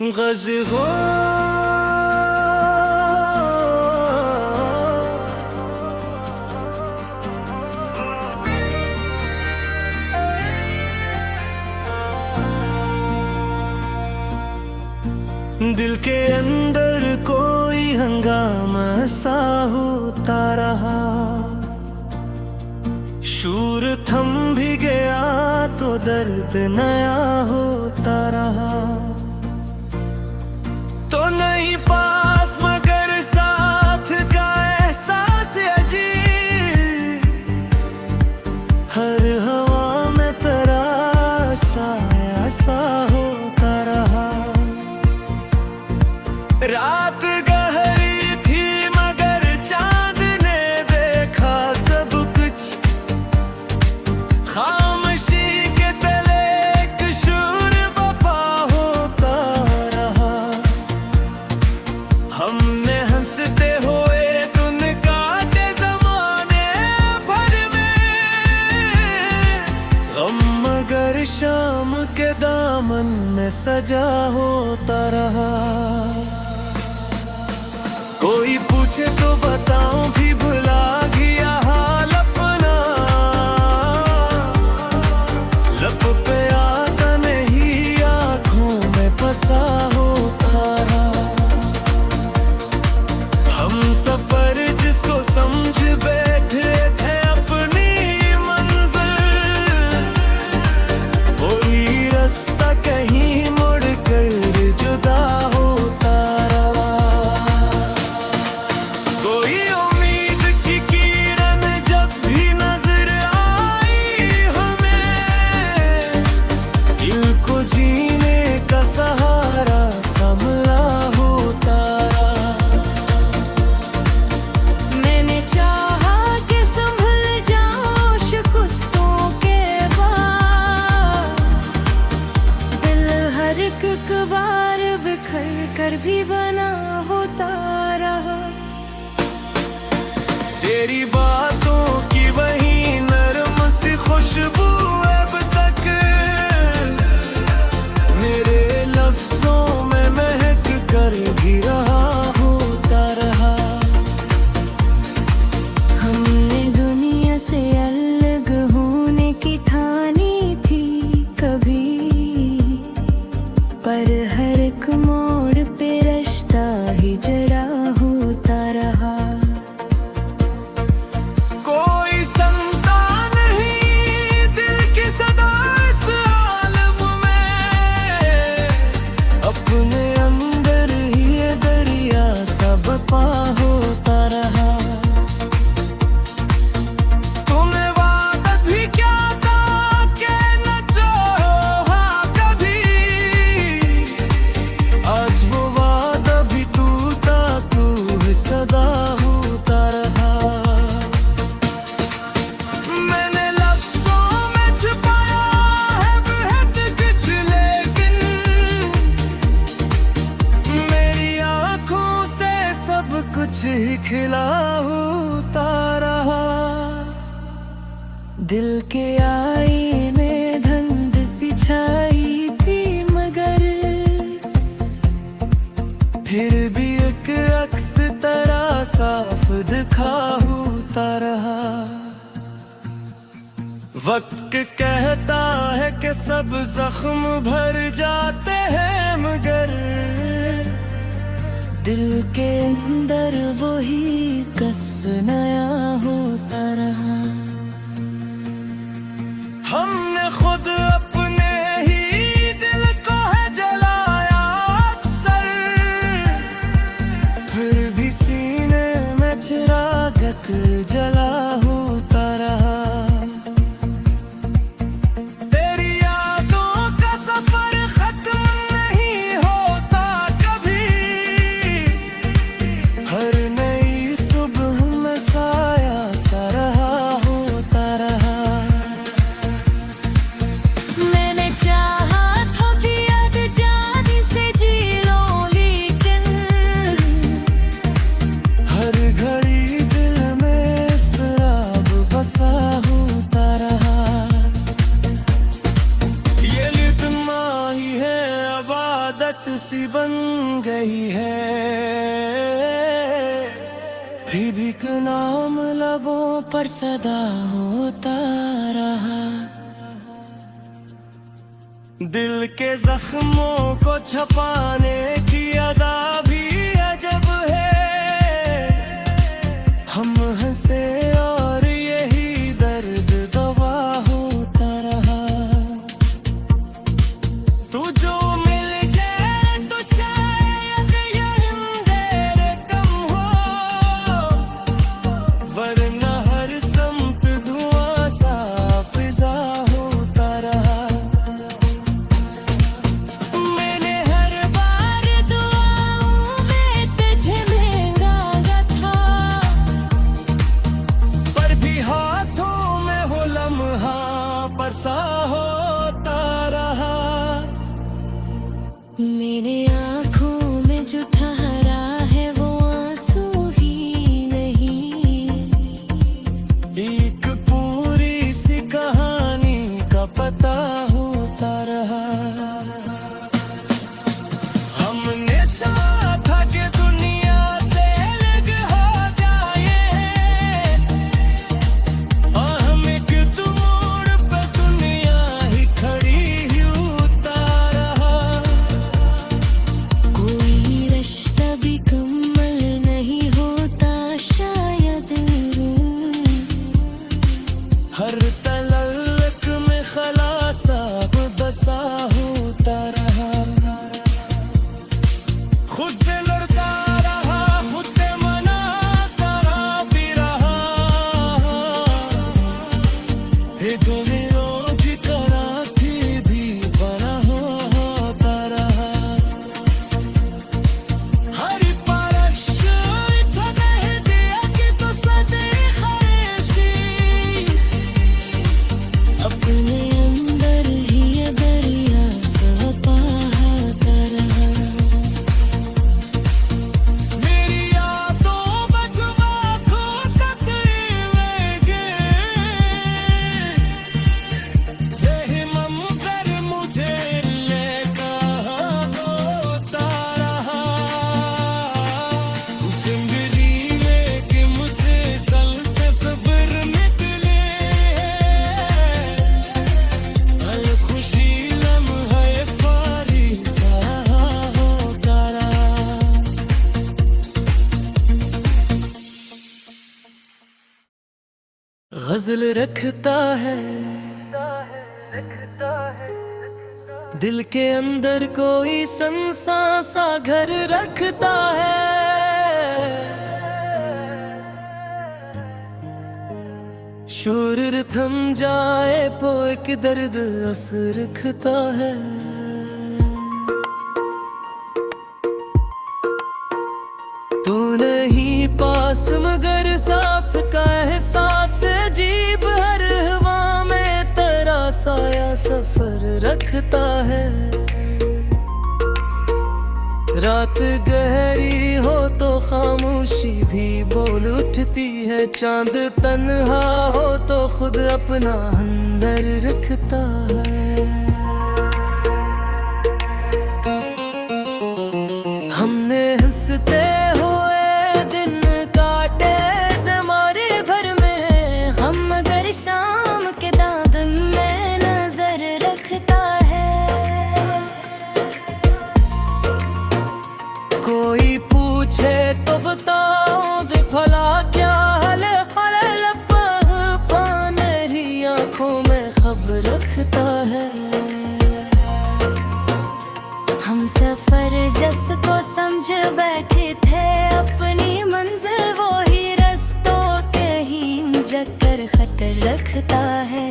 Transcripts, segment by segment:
गज हो दिल के अंदर कोई हंगामा सा होता रहा। शूर थम भी गया तो दर्द नया होता रहा। तो नहीं पास मगर साथ का एहसास अजीब, हर हवा में तरासा ऐसा होता रहा। रात गहरी थी मगर चांद ने देखा सब कुछ। खामोशी के तले एक शूर बपा होता रहा। हमने हंसते हुए धुन काटे ज़माने भर में गम, मगर शाम के दामन में सजा होता रहा। कोई पूछे तो बताऊं भी भुला गया हाल अपना। लब पे आता नहीं आँखों में फंसा होता रहा। हम सफर जिसको समझ बैठे थे अपनी मंजिल, वही रास्ता कहीं मुड़ कर जुदा होता रहा। कोई उम्मीद की किरण जब भी नजर आई हमें, दिल को जीने का सहारा संभला होता रहा। मैंने चाहा कि संभल जाऊं शिकस्तों के बाद, दिल हर एक बार बिखर कर भी बना होता रहा। तेरी बातों की वही नरम सी खुशबू अब तक मेरे लफ्जों में महक कर भी रहा होता रहा। हमने दुनिया से अलग होने की ठानी थी कभी, पर हर एक मोड़ पे रिश्ता ही जड़ा होता रहा। कोई संतान नहीं दिल की सदा इस आलम में, अपने अंदर ही ये दरिया सब पा होता रहा। तूने वादा भी क्या था कि न चाहा कभी, आज वो वादा भी टूटा तू ही सदा होता रहा। मैंने लफ्ज़ों में छुपाया है बेहद कुछ, लेकिन मेरी आँखों से सब कुछ ही खिला होता रहा। दिल के आईने धुंध सी छाई थी मगर फिर भी एक अक्स तरह साफ दिखा होता रहा। वक्त कहता है कि सब जख्म भर जाते हैं मगर दिल के अंदर वही कस नया होता रहा। हमने खुद अपने ही दिल को है जलाया अक्सर, फिर भी सीने में चिराग जला होता रहा। तेरी यादों का सफर खत्म नहीं होता कभी, हर नई सुबह में साया सा आदत सी बन गई है, फिर एक नाम लबों पर सदा होता रहा। दिल के जख्मों को छुपाने की अदा भी अजब है। हम हंसे और यही दर्द दवा होता रहा। तू जो मिल जाए तो शायद ये अंधेरे कम हो, वरना हर समत धुआं सा फिजा होता रहा। मैंने हर बार दुआओं में तुझे मांगा था, पर भी हाथों में हो लम्हा परसा होता रहा। मेरे आँखों में जो ठहरा है वो आंसू ही नहीं, एक पूरी सी कहानी का पता होता रहा। हमने चाहा था कि दुनिया से अलग हो जाए, और हम एक मोड़ पे दुनिया ही खड़ी ही उतार रहा। कोई रिश्ता भी कम्मल नहीं होता शायद, हर तलक में खलासा बसा होता रहा। खुद से लड़ता रहा, खुद पे मनाता भी रहा। हे दुनिया की कराती भी बना होता रहा। हरी परश तो कह दिया कि तो सदे खरेशी, अपने अंदर ही ये दरिया सा बहाता रहा। मेरी यादों बचवा को तकरीरेंगे, यही मंजर मुझे लेकर होता रहा। जिंदगी लेके मुझसे सल से सब्र निकले, हर खुशी लम्हा फारी सा होता रहा। गजल रखता है दिल के अंदर, कोई संसा सा घर रखता है। शोर थम जाए तो एक दर्द असर रखता है। तू नहीं पास मगर साफ का एहसास अजीब, हर हवा में तेरा साया सफर रखता है। रात गहरी हो तो खामोशी भी बोल उठती है, चांद तन्हा हो तो खुद अपना अंदर रखता है। हमने हंसते हुए दिन काटे ज़माने भर में, हम मगर शाम के दामन में नजर रखता है। कोई पूछे तो बताओ दे भला क्या हाल हाल, पानी आंखों में खबर रखता है। हम सफर जस को समझ बैठे थे, अपनी मंजिल वो ही रस्तों के ही चक्कर खट रखता है।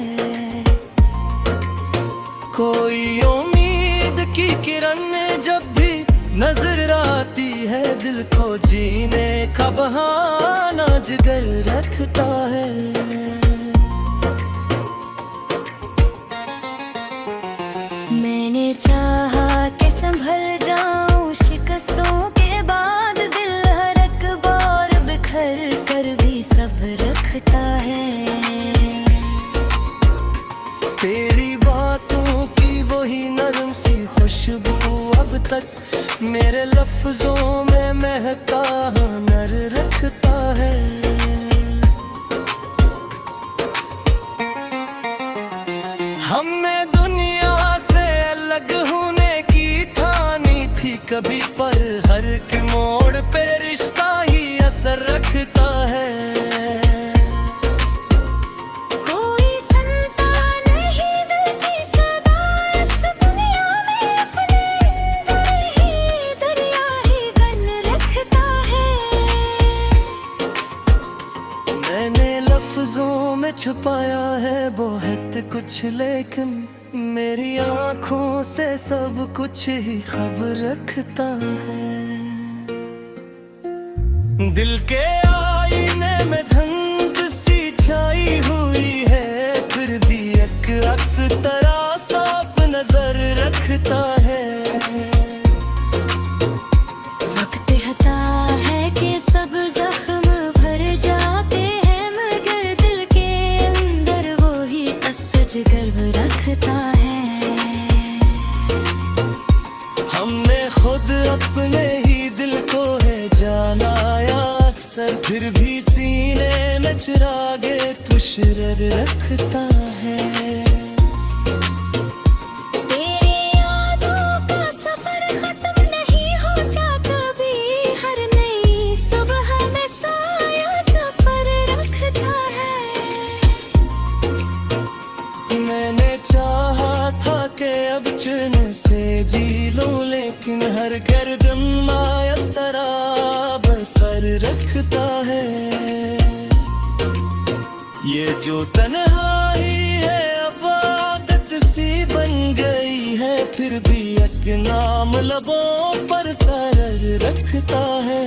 कोई उम्मीद की किरण जब भी नजर आती है, दिल को जीने का बहाना जिगर रखता है। मैंने चाहा कि संभल जाऊं शिकस्तों के बाद, दिल हर एक बार बिखर कर भी सब रखता है। तेरी बातों की वही नरम सी खुशबू अब तक मेरे लफ्जों में महका हुनर रखता है। हमने दुनिया से अलग होने की ठानी थी कभी, पर हर एक मोड़ पे रिश्ता ही असर रखता है। छुपाया है बहुत कुछ, लेकिन मेरी आँखों से सब कुछ ही खबर रखता है। दिल के आईने में धुंध सी छाई हुई है, फिर भी एक अक्स तरह साफ नजर रखता है। वक्त हता है कि सब जख्म भर जाते हैं, मगर दिल के अंदर वो ही असज गर्व रखता है। हमने खुद अपने ही दिल को है जाना या अक्सर, फिर भी सीने में चिरागे तुशरर रखता है। से जी लूं, लेकिन हर गर्दम मायस तरह बसर रखता है। ये जो तन्हाई है अब आदत सी बन गई है, फिर भी एक नाम लबों पर सरर रखता है।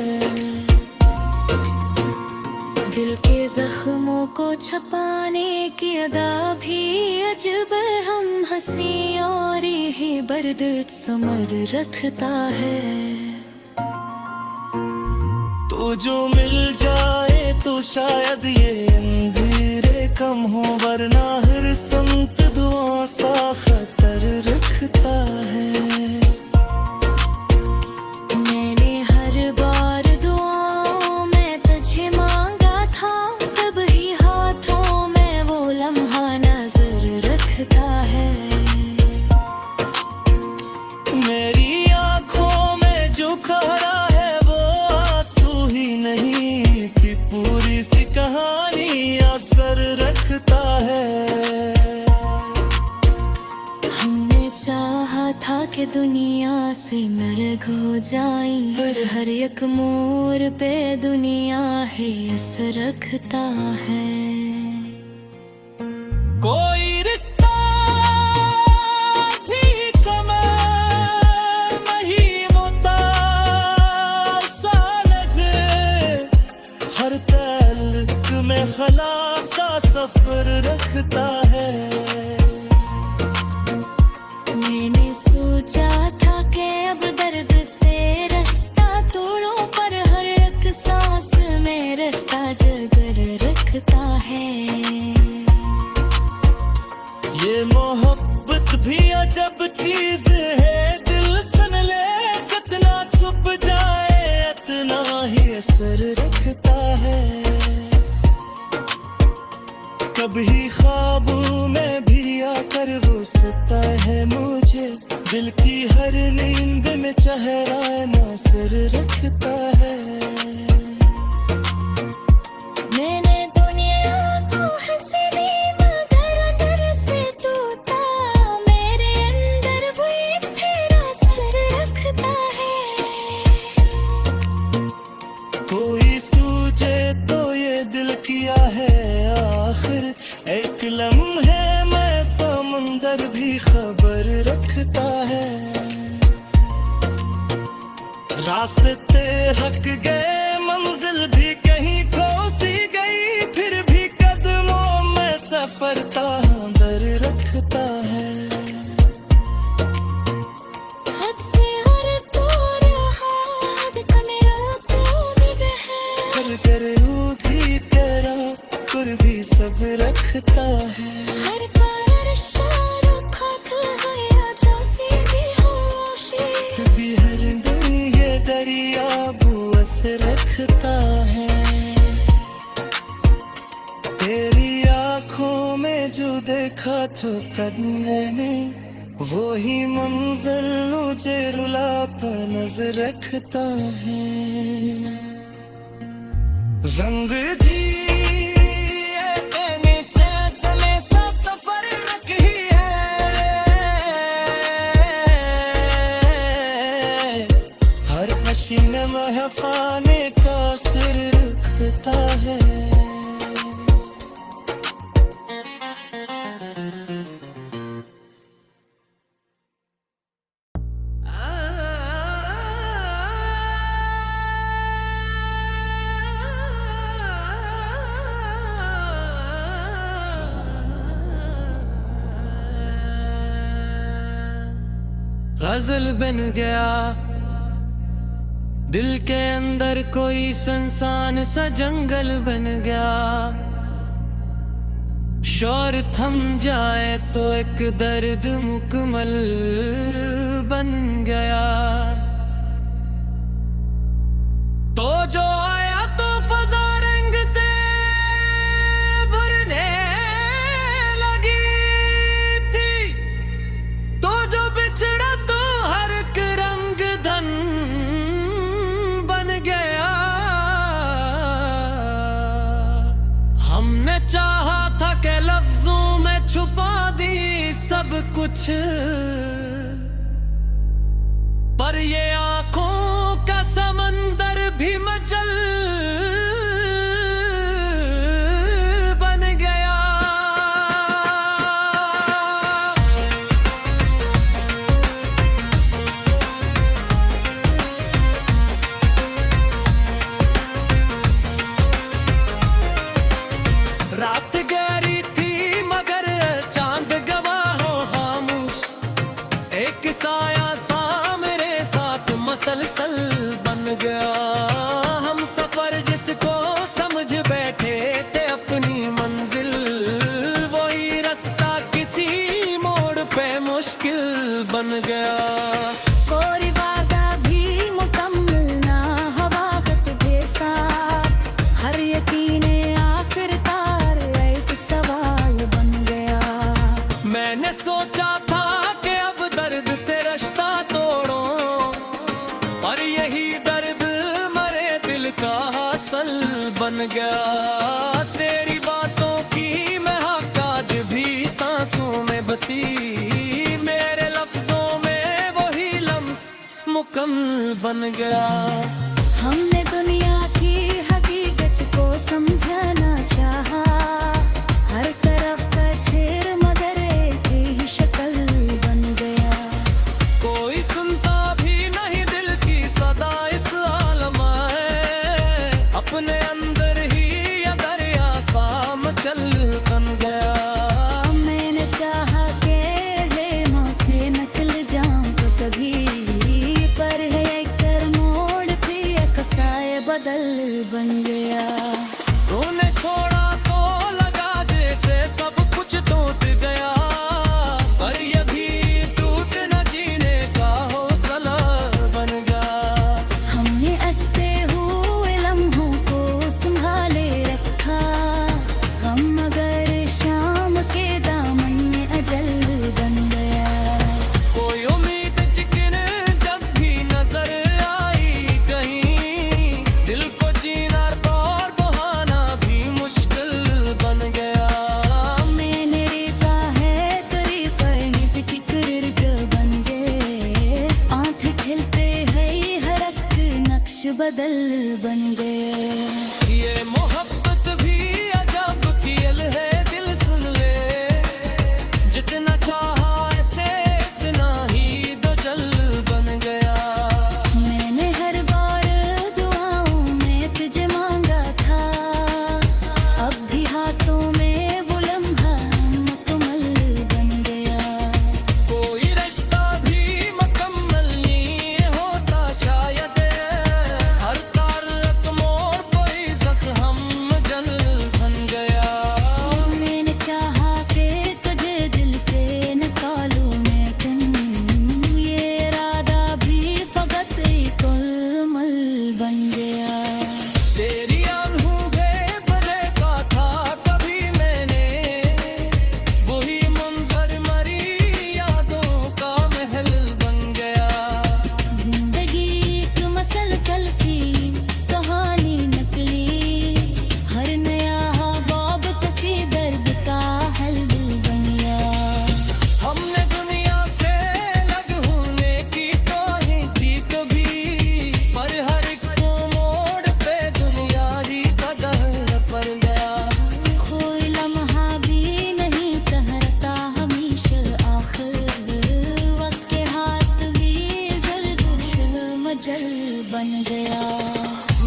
दिल के जख्मों को छुपाने की अदा भी अजब, हम हंसी और यही बर्द समर रखता है। तो जो मिल जाए तो शायद ये अंधेरे कम हो, वरना हर संत दुआ सा खतर रखता है। मैंने हर बार दुआओं में तुझे मांगा था, तब ही हाथों में वो लम्हा नजर रखता है। मेरी आँखों में जो खरा है वो आंसू ही नहीं कि पूरी सी कहानी असर रखता है। हमने चाहा था कि दुनिया से अलग हो जाए, पर हर एक मोड़ पे दुनिया ही असर रखता है। कोई रिश्ता में खलासा सफर रखता है। मैंने सोचा था कि अब दर्द से रास्ता तोड़ो, पर हर एक सांस में रास्ता जगर रखता है। ये मोहब्बत भी अजब चीज है, दिल सन ले जितना छुप जाए इतना ही असर रखता है। कभी ख्वाबों में भी आकर वो सता है मुझे, दिल की हर नींद में चेहरा नासर रखता है। मैंने दुनिया को हंसी दी मगर अंदर से तू था, मेरे अंदर वो एक तेरा असर रखता है। कोई सूझे तो ये दिल किया है आखिर, एक लम्हे में समंदर भी खबर रखता है। रास्ते थक गए मंजिल भी कहीं खो सी गई, फिर भी कदमों में सफर तांदर रखता है। हद से हर तो रहा, हद का मेरा कोई बहन, हर करूँ भी तेरा कुर भी सब रखता है। हर बार इशारों खाक गया जो सी भी होशी, रखता है। तेरी आंखों में जो देखा तो करने में, वो ही मंजर मुझे रुला पर नजर रखता है। रंग दिए तेने से सले सा सफर रखी है। हर पसीने महफाने का सिर रखता है। गजल बन गया दिल के अंदर, कोई संसान सा जंगल बन गया। शोर थम जाए तो एक दर्द मुकम्मल बन गया। तो जो आया तो फजा रंग से भरने लगी थी, तो जो बिछड़ा तो हर एक रंग धन बन गया। हमने चाहा था कि लफ्जों में छुपा दी सब कुछ, पर ये आंखों का समंदर भी मचल बन गया। रात गहरी थी मगर चांद गवाह हो खामोश, एक साया सा मेरे साथ मसलसल बन गया। हम सफर जिसको समझ बैठे थे अपनी मंजिल, वही रास्ता किसी मोड़ पे मुश्किल बन गया। कोई वादा भी मुकम्मल ना हवा खत के साथ, हर यकीने आखिर तार एक सवाल बन गया। मैंने सोचा था कि अब दर्द से रिश्ता तोड़ो, पर यही दर्द मरे दिल का हासिल बन गया। तेरी बातों की महक आज भी सांसों में बसी, मेरे लफ्जों में वही लम्स मुकम्मल बन गया। हमने दुनिया की हकीकत को समझना चाहा, हर तरफ शेर मगर एक ही शक्ल बन गया। कोई सुनता भी नहीं दिल की सदा इस आलम है, अपने अंदर ही ये दरिया सा मचल बन गया। मैंने चाहा के लेमों से नकल जाऊं तो कभी, पर है एक मोड़ पे एक साए बदल बन गया। तूने छोड़ा तो लगा जैसे सब कुछ टूट गया, पर ये भी टूट न जीने का हौसला बन गया। हमने हंसते हुए लम्हों को संभाले रखा, गम मगर शाम के दामन में अजल बन गया। कोई उम्मीद चिकन जब भी नजर आई कहीं, दिल को जीना और बहाना भी मुश्किल बन गया। मैंने रेता है तरीका ईद की किरक बन गए, आंख खिलते है हर एक नक्श बदल बन गए। ये मोहब्बत भी अजब खेल है, दिल सुन ले, जितना चाहा ऐसे इतना ही दो जल बन गया। मैंने हर बार दुआओं में तुझे मांगा था, अब भी हाथों में वो लम्हा मुकम्मल बन गया। कोई रिश्ता भी मुकम्मल नहीं होता शायद, हर तार एक मोड़ पर बन गया।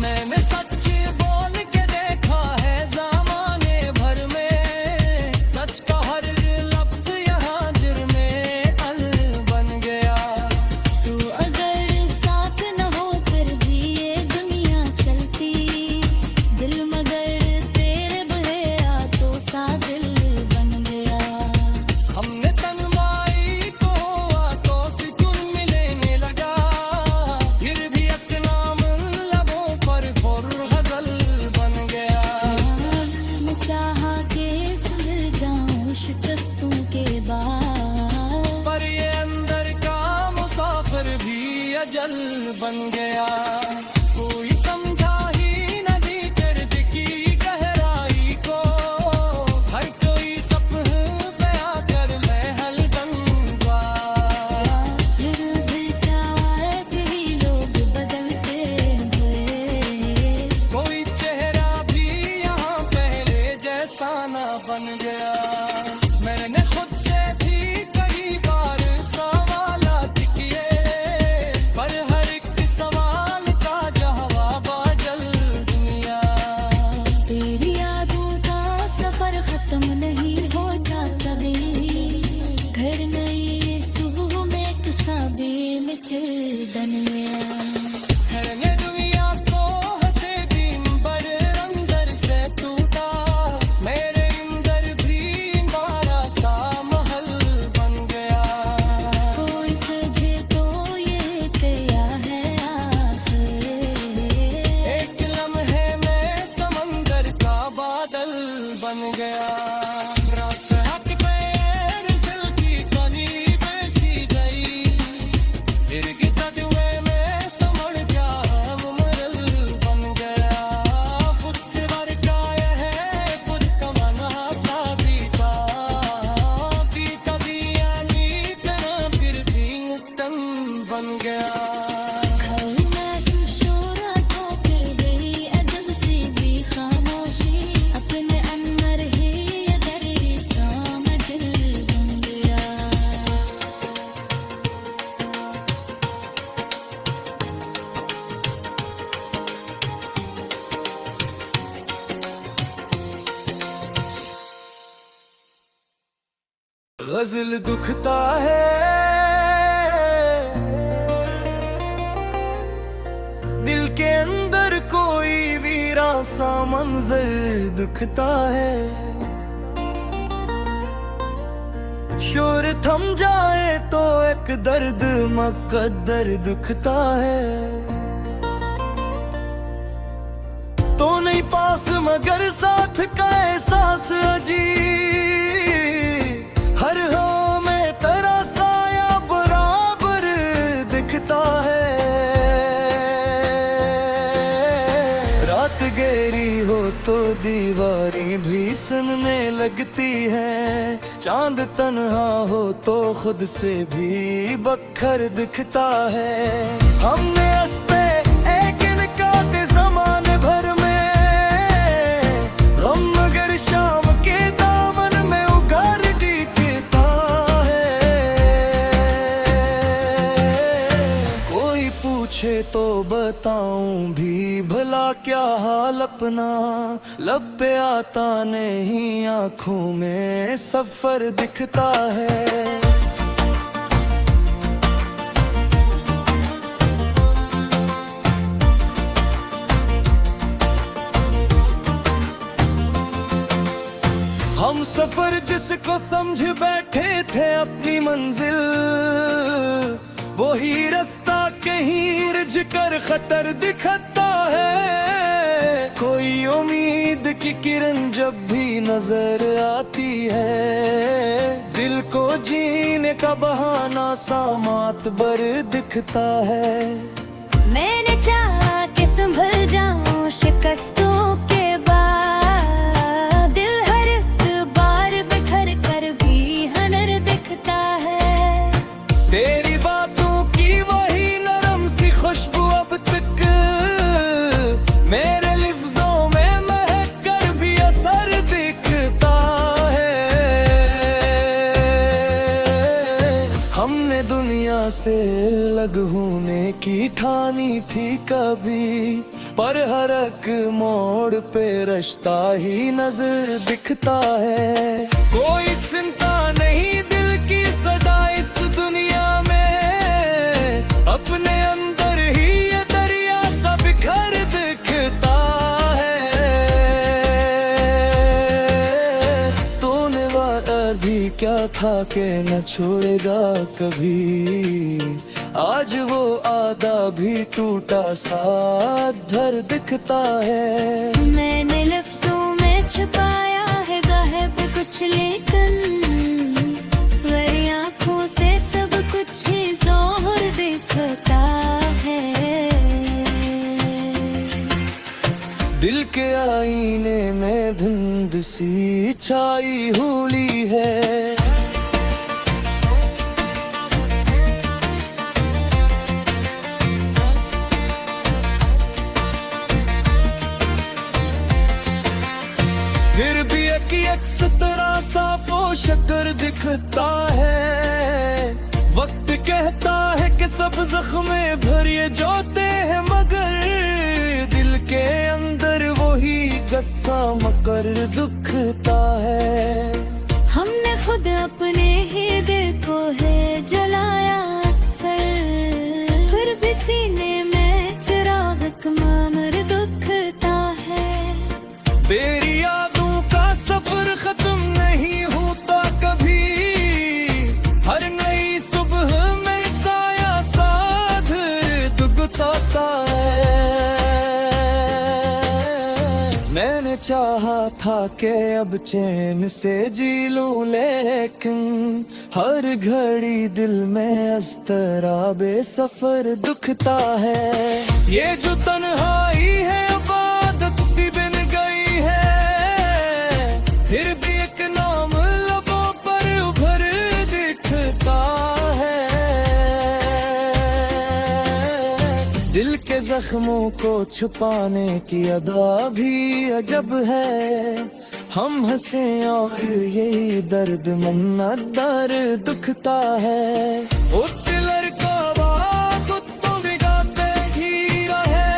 मैंने सच बोल के देखा है ज़माने भर में, सच का हर लफ्ज़ यहाँ जुर्मे अल बन गया। तू अगर साथ न हो फिर भी ये दुनिया चलती, दिल मगर तेरे बहेरा तो सा दिल बन गया। हमने तन्माई को हुआ तो सुकून मिलने लगा, फिर भी अपना मन लबों पर गजल बन गया। मैं चाहा के सुधर जाऊं शिकस्तों के बाद, पर ये अंदर का मुसाफिर भी अजल बन गया। कोई समझा ही न दी दर्द की गहराई को, हर कोई सपने पे आकर महल बन गया। फिर भी क्या है कि लोग बदलते हुए, कोई चेहरा भी यहाँ पहले जैसा ना बन गया। मैंने खुद से भी कई बार सवालात किए, पर हर एक सवाल का जवाब अजल दुनिया। तेरी यादों का सफर खत्म नहीं होता कभी, घर नई सुबह में किसाबे में चिल्दन में। ठहरने दुनिया को हंसे दिन बड़े अंदर से टूटा, मेरे अंदर भी बारा सा महल बन गया। कोई सजे तो ये क्या है आखिर, एक लम्हे में समंदर का बादल बन गया। रात हट पे रिसल की कनी बैसी गई, फिर की तदवे में समझ गया मुमरल बन गया। खुद से वर का यह है खुद कमाना का बीता, बीता भी यानी तेरा फिर भी तन बन गया। कल महसूस हो रहा था फिर गई अजब सी भी खामोशी, अपने अंदर ही ये दर्द सा मजल बन गया। गजल दुखता है, दिल के अंदर कोई वीरा सा मंजर दुखता है। शोर थम जाए तो एक दर्द मुकद्दर दुखता है। तो नहीं पास मगर साथ का एहसास अजीब, हर हो में तेरा साया बराबर दिखता है। रात गहरी हो तो दीवारें भी सुनने लगती है, चांद तन्हा हो तो खुद से भी बखर दिखता है। हमने हंसते एक इनका के जमाने भर में, गम मगर शाम के दामन में उगार दिखता है। कोई पूछे तो बताऊं भी भला क्या हाल अपना, लब पे आता नहीं आंखों में सफर दिखता है। हम सफर जिसको समझ बैठे थे अपनी मंजिल, वही रास्ता कहीं रिझ कर खतर दिखता है। कोई उम्मीद की किरण जब भी नजर आती है, दिल को जीने का बहाना सा मातबर दिखता है। मैंने चाहा कि संभल जाऊं शिकस्तों के बाद, दिल हर एक बार बिखर कर भी हनर दिखता है। तेरी बातों की वही नरम सी खुशबू अब तक मेरे लिफ्ज़ों में महक कर भी असर दिखता है। हमने दुनिया से अलग होने जाने की ठानी थी कभी, पर हर एक मोड़ पे रास्ता ही नजर दिखता है। कोई चिंता नहीं दिल की सदा इस दुनिया में, अपने अंदर ही ये दरिया सा बिखर दिखता है। तूने वादा भी क्या था कि न छोड़ेगा कभी, आज वो आदा भी टूटा सा धर दिखता है। मैंने लफ्जों में छुपाया है गाहे पे कुछ, लेकिन मेरी आँखों से सब कुछ ही जोर दिखता है। दिल के आईने में धुंध सी छाई हुई है। फिर भी एक तरह साफ वो शक्कर दिखता है। वक्त कहता है कि सब जख्मे भरिए जोते हैं, मगर दिल के अंदर वही गस्सा मकर दुखता है। हमने खुद अपने ही दिल को है जलाया अक्सर, फिर भी सीने में चिराग मामर दुखता है। मेरी यादों का सफर खत्म नहीं होता कभी, हर नई सुबह में साया साथ दुखता है। मैंने चाहा था कि अब चैन से जी लूं, लेकिन हर घड़ी दिल में अस्तराबे सफर दुखता है। ये जो तन्हाई है इबादत सी बिन गई है, फिर भी एक नाम लबों पर उभर दिखता है। दिल के जख्मों को छुपाने की अदा भी अजब है। हम हंसे और यही दर्द मन्नतदार दुखता है। उस लड़का कुत्तों बिगाते ही रहे,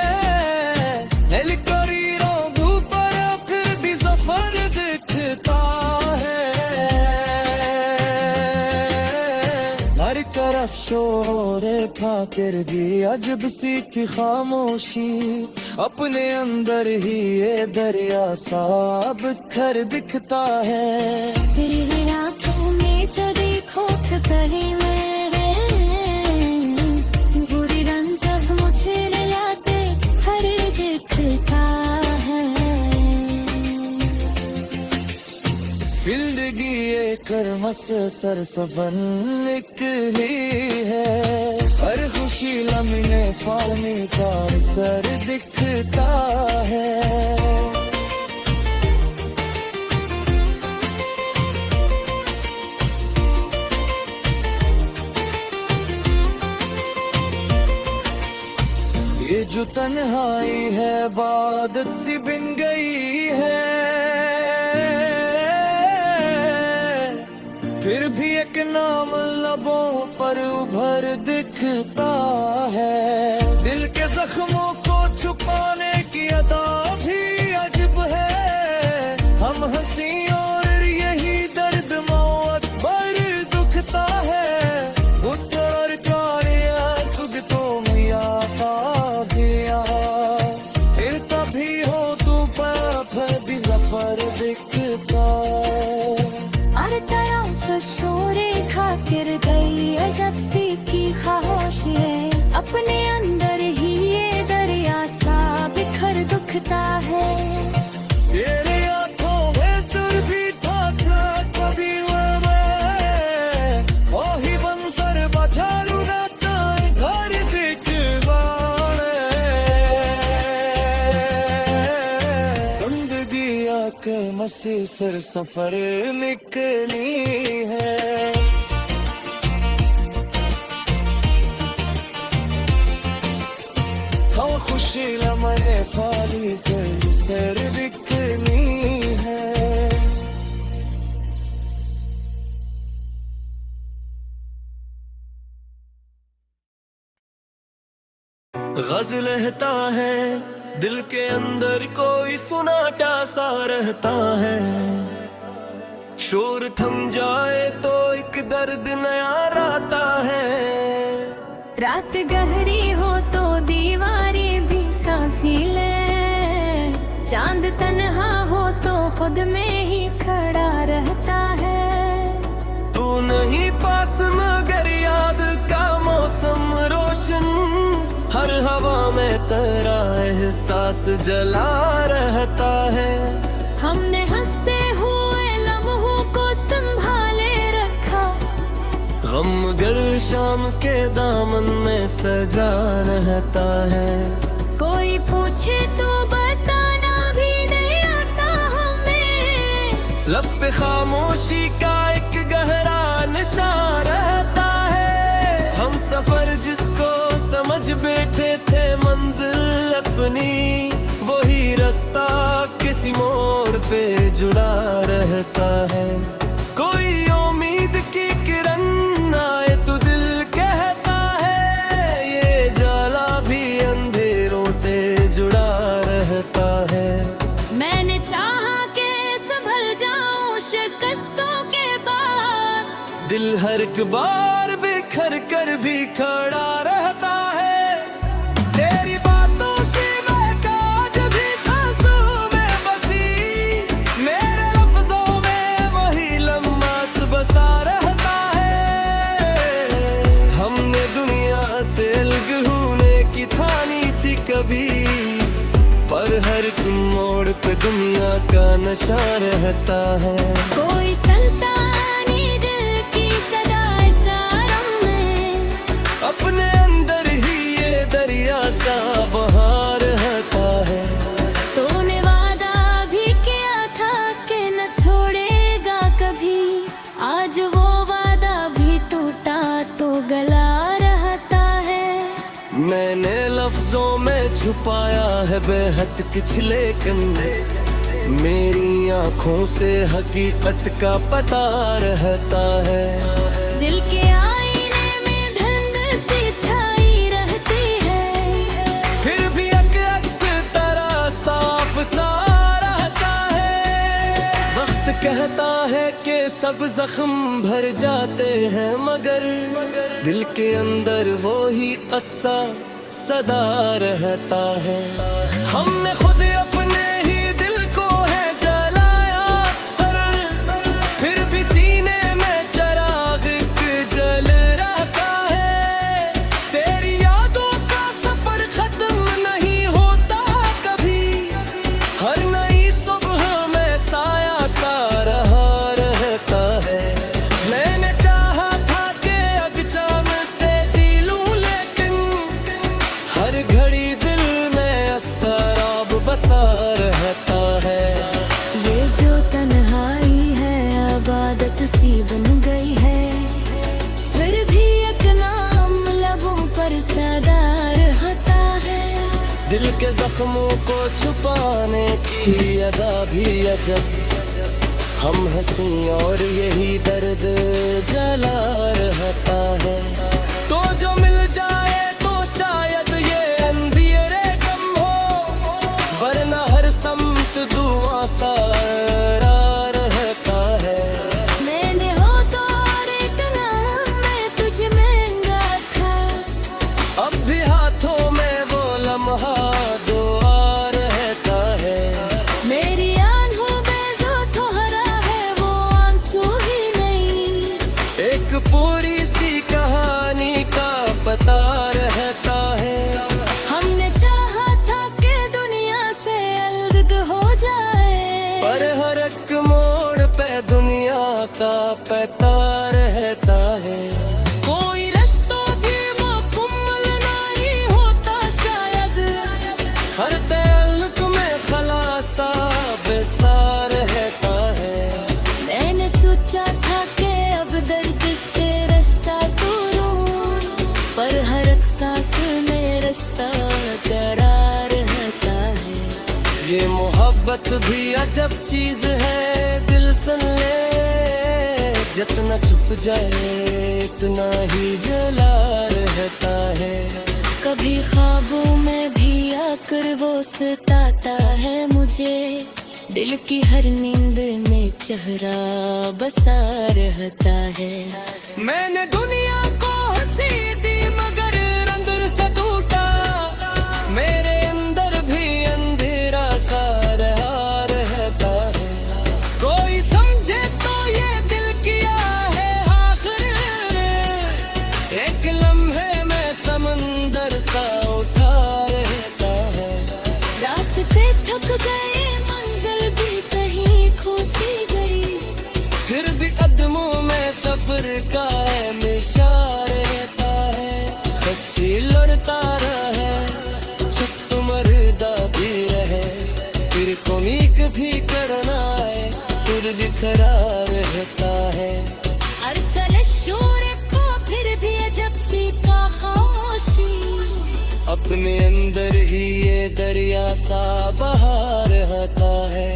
दिल करीरों धूपर फिर भी सफर दिखता है। हर तरफ शोर फाकिर भी अजब सी की खामोशी, अपने अंदर ही ये दरिया सा बिखर दिखता है। तेरी आँखों में जो देखो तो कहीं मेरे बुरी रंग सब मुझे लाते हर दिखता है। जिंदगी एक मस सर सफर निकली है, हर खुशी लम्हे फालने का सर दिखता है। ये जो तन्हाई है इबादत सी बिन गई है, फिर भी एक नाम लबों पर उभर दिखता है। दिल के जख्मों को छुपाने की अदा भी अजब है। हम हंसी और यही दर्द मौत पर दुखता है। खुद सरकारिया खुद तो मिया पाभिया, फिर तभी हो तू पर भी जफर दिखता। और तरफ शोरे खातिर गई अजब सी की खामोश है, अपने अंदर ही ये दरिया सा बिखर दुखता है। तेरे आँखों में दूर भी था कभी वही बंसर बचारू रहता घर दिखवा। जिंदगी आके मसी सर सफर निकली है। हाँ खुशी लम्हे फाली कर सर दिखनी गज़ल रहता है दिल के अंदर, कोई सुनाटा सा रहता है। शोर थम जाए तो एक दर्द नया आता है। रात गहरी हो तो दीवारें भी सांसी ले, चांद तन्हा हो तो खुद में ही खड़ा रहता है। तू नहीं पास मगर याद का मौसम रोशन, हर हवा में तेरा एहसास जला रहता है। हमने हंसते हुए लम्हों को संभाले रखा, गम गर शाम के दामन में सजा रहता है। कोई पूछे तो बताना भी नहीं आता हमें, लब पे खामोशी का एक गहरा नशा रहता है। हम सफर जिसको समझ बैठे थे मंजिल अपनी, वही रास्ता किसी मोड़ पे जुड़ा रहता है। कोई उम्मीद की किरण आए तो दिल कहता है, ये जाला भी अंधेरों से जुड़ा रहता है। मैंने चाहा कि संभल जाऊं शिकस्तों के बाद, दिल हर एक बार बिखर कर भी खड़ा रहता है। तेरी बातों की महक आज भी सांसों में बसी, मेरे लफ्जों में वही लम्हा बसा रहता है। हमने दुनिया से अलग होने की ठानी थी कभी, पर हर एक मोड़ पे दुनिया का नशा रहता है। कोई संतानी दिल की सदा सारम में, अपने अंदर ही ये दरिया सा बहा रहता है। तूने वादा भी किया था कि न छोड़ेगा कभी, आज वो वादा भी टूटा तो गला रहता है। मैंने लफ्जों में छुपाया है बेहद कुछ, लेकिन मेरी आंखों से हकीकत का पता रहता है। दिल के आईने में धुंध सी छाई रहती है, फिर भी एक अक्स तरह साफ सा रहता है। वक्त कहता है कि सब जख्म भर जाते हैं, मगर दिल के अंदर वो ही कस्सा सदा रहता है। हमने खुद अपने ही दिल को है जलाया सरल, फिर भी सीने में चिराग जल रहता है। तेरी यादों का सफर खत्म नहीं होता कभी, हर नई सुबह में साया सा रहा रहता है। मैंने चाहा था कि अब चाम से जी लूं, लेकिन हर घड़ी दिल में अस्तराब बसा रहता है। ये जो तन्हाई है आबादत सी बन गई है, फिर भी एक नाम लबों पर सदा रहता है। दिल के जख्मों को छुपाने की अदा भी अजब, हम हंसी और यही दर्द जला रहता है। तो जो मिल जाए तो शायद ये अंधेरे कम हो, वरना हर समत धुआं सा रहता है। मैंने हो तो और इतना मैं तुझ महंगा था, अब भी हाथों में वो लम्हा दुआ रहता है। मेरी आंखों में जो ठहरा है वो आंसू ही नहीं, एक पूरी सी कहानी का पता रहता है। हमने चाहा था कि दुनिया से अलग हो जाए, पर हर एक मोड़ पे दुनिया का पता रहता है। कोई रिश्तों भी मुकम्मल नहीं होता शायद, हर ताल्लुक में खलासा बेसा रहता है। मैंने सोचा था कि अब दर्द से रिश्ता तोड़ूं, पर हर एक सांस में रिश्ता जरा रहता है। ये मोहब्बत भी अजब चीज है, दिल सुन ले, जितना छुप जाए इतना ही जला रहता है। कभी ख्वाबों में भी आकर वो सताता है मुझे, दिल की हर नींद में चेहरा बसा रहता है। मैंने दुनिया को हंसी दी मगर अंदर से टूटा, मेरे अंदर भी अंधेरा सा रहा रहता है। कोई समझे तो ये दिल किया है आखिर, एक लम्हे में समंदर सा उठा रहता है। रास्ते थक गए, मंजिल भी कहीं खो सी गई, फिर भी कदमों में सफर का हमेशा रहता है। शख्सी लड़ता रहे, चुप तो मरदा भी रहे, फिर कोमीक भी करना है, फिर बिखरा रहता है। हर तले शोर को फिर भी अजब सी का खामोशी, अपने अंदर ही ये दरिया सा बहा रहता है।